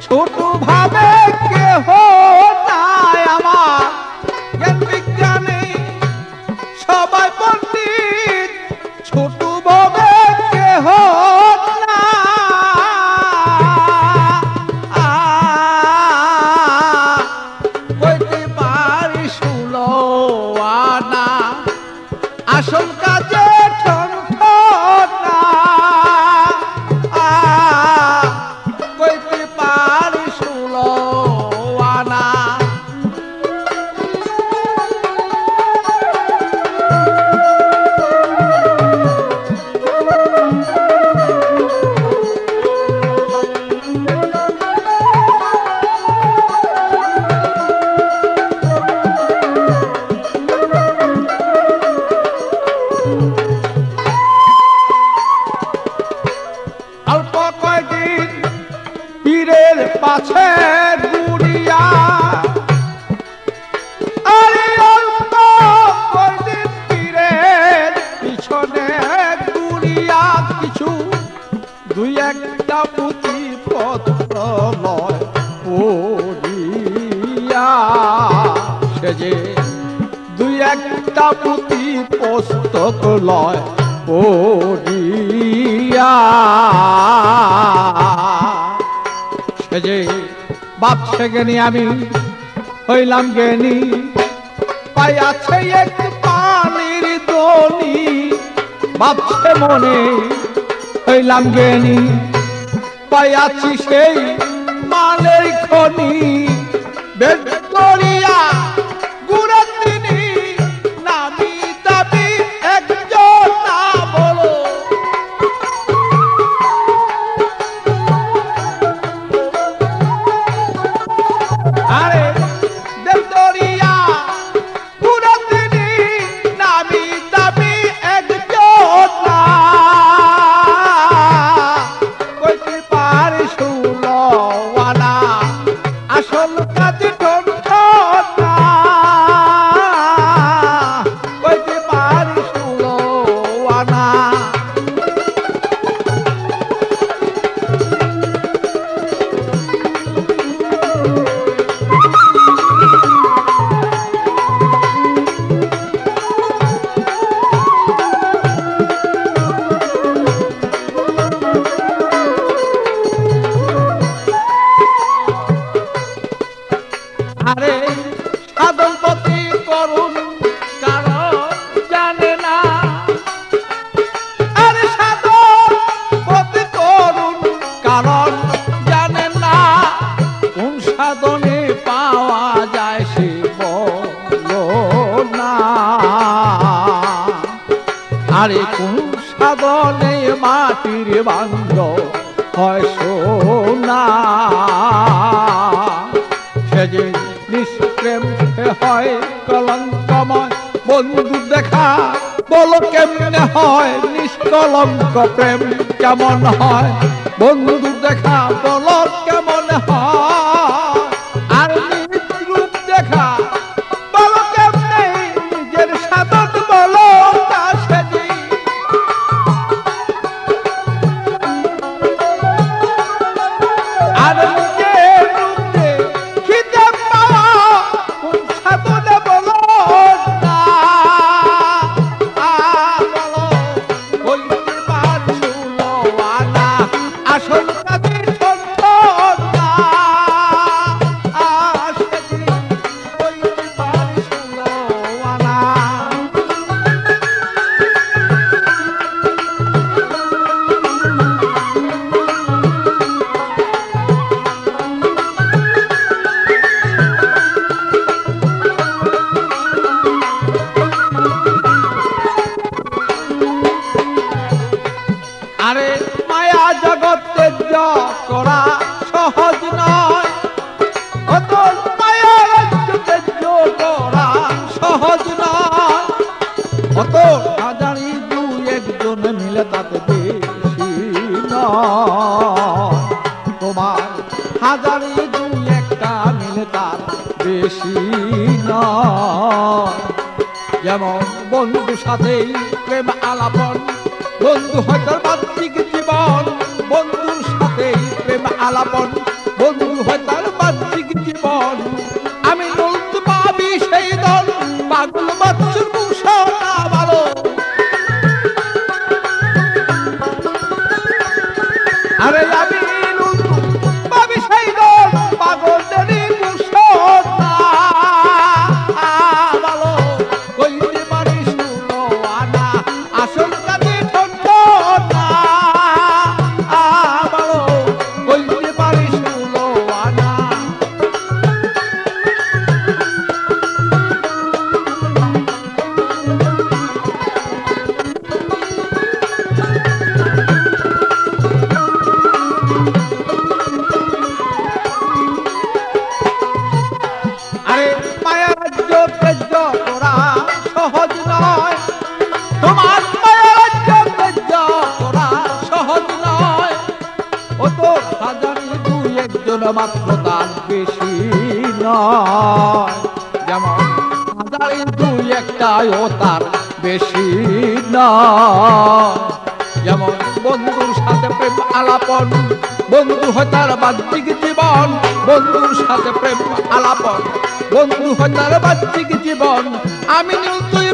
ছোট ভাবে কেহ নাই আমার জ্ঞান বিজ্ঞানে সবাই পণ্ডিত ছোট ভাবে কেহ না কইতে পারি 16 আনা আসল কাজে ঠন না কইতে পারি 16 আনা অল্প কয়দিন পীরের পাছে ঘুরিয়া আরে অল্প কয়দিন পীরের পিছনে ঘুরিয়া কিছু দুই একটা পুঁথি পত্র লয় পড়িয়া সে যে দুই একটা পুঁথি পুস্তক লয় পড়িয়া সে যে ভাবছে জ্ঞানী আমি হইলাম জ্ঞানী পাইয়াছে এক পানির দনি ভাবছে মনে হইলাম জ্ঞানী পাইয়াছি সেই মালের খনি বেদ করিয়া গুড়া তিনি নামি দাবি একজন না বলো আরে দেব দরিয়া গুড়া তিনি নামি দাবি একজন না কইতে পারি 16 আনা আসল কাজে ঠন না কইতে পারি 16 আনা আরে সাধন পতি করুন কারণ জানে না আরে সাধন পতি করুন কারণ জানে না কোন সাধনে পাওয়া যায় সে বলো না আরে কোন সাধনে মাটির বান্ধ হয় সোনা সে যে নিষ্প্রেম হয় কলঙ্কময় বন্ধু দেখা বলো কেমনে হয় নিষ্কলঙ্ক প্রেম কেমন হয় বন্ধু দেখা বলো কেমন হয় আর নিজ রূপ দেখা বলো কেমনে নিজের সাধন বলো তা সেজি আর নিজের রূপে খিদে পাওয়া কোন সাধনে বলো না বলো বলতে পারি 16 আনা আসল কাজে ঠন না সেদিন বলতে পারি 16 আনা আরে মায়া জগতে করা সহজ নয় অত মায়া জগতে করা সহজ নয় অত হাজারি দুই একজন মিলে তাতে বেশি নয় তোমার হাজারি দুই একটা মিলে তার বেশি নয় যেমন বন্ধু সাথেই প্রেম আলাপন বন্ধু হয় তার বাহ্যিক জীবন বন্ধুর সাথেই প্রেম আলাপন বন্ধু পাগল বাচ্চুর মুসাটা ভালো আরে আমি পাবি সেই পাগলেরই মুসাটা ভালো কইতে পারিস আনা আসল কাজে ঠন্ড না ভালো কইতে পারিস আনা মাত্র তার বেশি নয় যেমন হাজারে দুই একটাও তার বেশি নয় যেমন বন্ধুর সাথে প্রেম আলাপন বন্ধু হয় তার বাহ্যিক জীবন বন্ধুর সাথে প্রেম আলাপন বন্ধু হয় তার বাহ্যিক জীবন আমি তুই